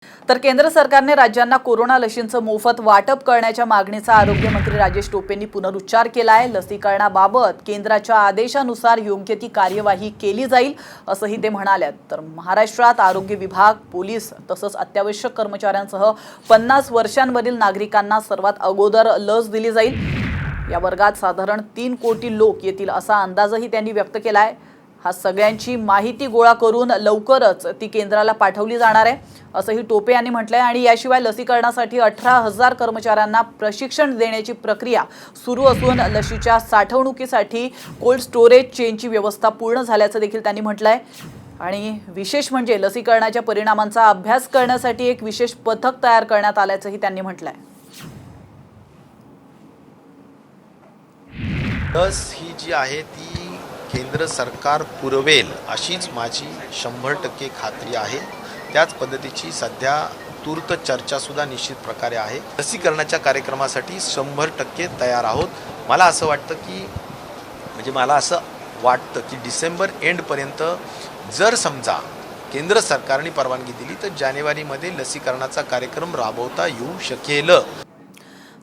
तर केंद्र सरकारने राज्यांना कोरोना लशींचं मोफत वाटप करण्याच्या मागणीचा आरोग्य मंत्री राजेश टोपेंनी पुनरुच्चार केला आहे। लसीकरणाबाबत केंद्राच्या आदेशानुसार योग्य ती कार्यवाही केली जाईल असंही ते म्हणाले। तर महाराष्ट्रात आरोग्य विभाग, पोलीस तसंच अत्यावश्यक कर्मचाऱ्यांसह 50 वर्षांवरील नागरिकांना सर्वात अगोदर लस दिली जाईल। या वर्गात साधारण 3 कोटी लोक येतील असा अंदाजही त्यांनी व्यक्त केला आहे। हा सगळ्यांची माहिती गोळा करून लवकरच ती केंद्राला पाठवली जाणार आहे असंही टोपे यांनी म्हटलंय। आणि याशिवाय लसीकरणासाठी 18,000 कर्मचाऱ्यांना प्रशिक्षण देण्याची प्रक्रिया सुरू असून लशीच्या साठवणुकीसाठी कोल्ड स्टोरेज चेनची व्यवस्था पूर्ण झाल्याचं देखील त्यांनी म्हटलंय। आणि विशेष म्हणजे लसीकरणाच्या परिणामांचा अभ्यास करण्यासाठी एक विशेष पथक तयार करण्यात आल्याचंही त्यांनी म्हटलंय। लस ही जी आहे ती केंद्र सरकार पुरवेल अशीच माझी 100% खात्री आहे। त्याच पद्धतीची सध्या तूर्त चर्चा सुद्धा निश्चित प्रकारे आहे। लसीकरणाच्या कार्यक्रमासाठी 100% तयार आहोत। मला असं वाटतं की डिसेंबर एंड पर्यंत जर समजा केंद्र सरकारने परवानगी दिली तर जानेवारीमध्ये लसीकरणाचा कार्यक्रम राबवता येऊ शकेल।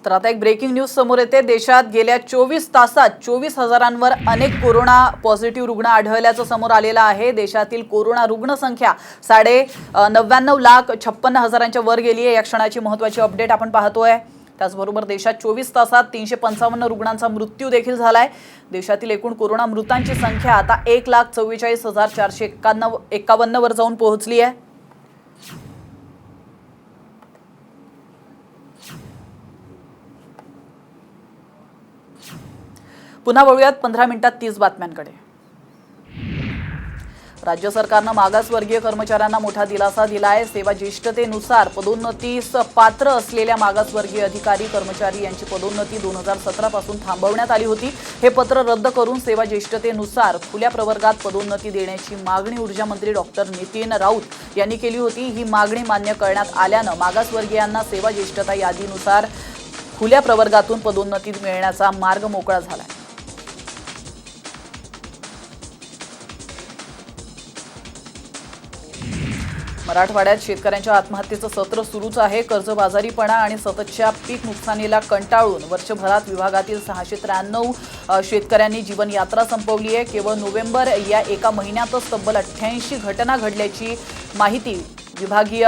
तर आता एक ब्रेकिंग न्यूज समोर येते। देशात गेल्या 24 तासात 24,000वर अनेक कोरोना पॉझिटिव्ह रुग्ण आढळल्याचं समोर आलेलं आहे। देशातील कोरोना रुग्ण संख्या 99,56,000च्या वर गेली आहे। या क्षणाची महत्त्वाची अपडेट आपण पाहतोय। त्याचबरोबर देशात 24 तासात 355 रुग्णांचा मृत्यू देखील झालाय। देशातील एकूण कोरोना मृतांची संख्या आता 1,44,451 वर जाऊन पोहोचली आहे। पुन्हा वळूयात 15 मिनिटात 30 बातम्यांकडे। राज्य सरकारने मागासवर्गीय कर्मचाऱ्यांना मोठा दिलासा दिला आहे। सेवा ज्येष्ठतेनुसार पदोन्नतीस पात्र असलेल्या मागासवर्गीय अधिकारी कर्मचारी यांची पदोन्नती 2017 पासून थांबवण्यात आली होती। हे पत्र रद्द करून सेवा ज्येष्ठतेनुसार खुल्या प्रवर्गात पदोन्नती देण्याची मागणी ऊर्जा मंत्री डॉक्टर नितीन राऊत यांनी केली होती। ही मागणी मान्य करण्यात आल्यानं मागासवर्गीयांना सेवा ज्येष्ठता यादीनुसार खुल्या प्रवर्गातून पदोन्नती मिळण्याचा मार्ग मोकळा झाला आहे। मराठवाड्यात शेतकऱ्यांच्या आत्महत्येचं सत्र सुरूच आहे। कर्जबाजारीपणा आणि सततच्या पीक नुकसानीला कंटाळून वर्षभरात विभागातील 693 शेतकऱ्यांनी जीवन यात्रा संपवली आहे। केवळ नोव्हेंबर या एका महिन्यातच तब्बल 88 घटना घडल्याची माहिती विभागीय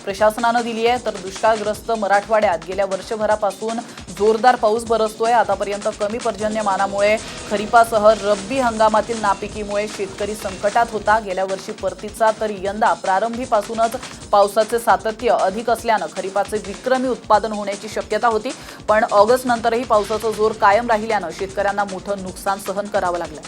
प्रशासनाने दिली आहे। तर दुष्काळग्रस्त मराठवाड्यात गेल्या वर्षभरापासून जोरदार पाऊस बरसतोय। आतापर्यंत कमी पर्जन्यमानामुळे खरीपासह रब्बी हंगामातील नापिकीमुळे शेतकरी संकटात होता। गेल्या वर्षी परतीचा तर यंदा प्रारंभीपासूनच पावसाचे सातत्य अधिक असल्याने खरीपाचे विक्रमी उत्पादन होण्याची शक्यता होती। पण ऑगस्ट नंतरही पावसाचा जोर कायम राहिल्याने शेतकऱ्यांना मोठं नुकसान सहन करावं लागलं।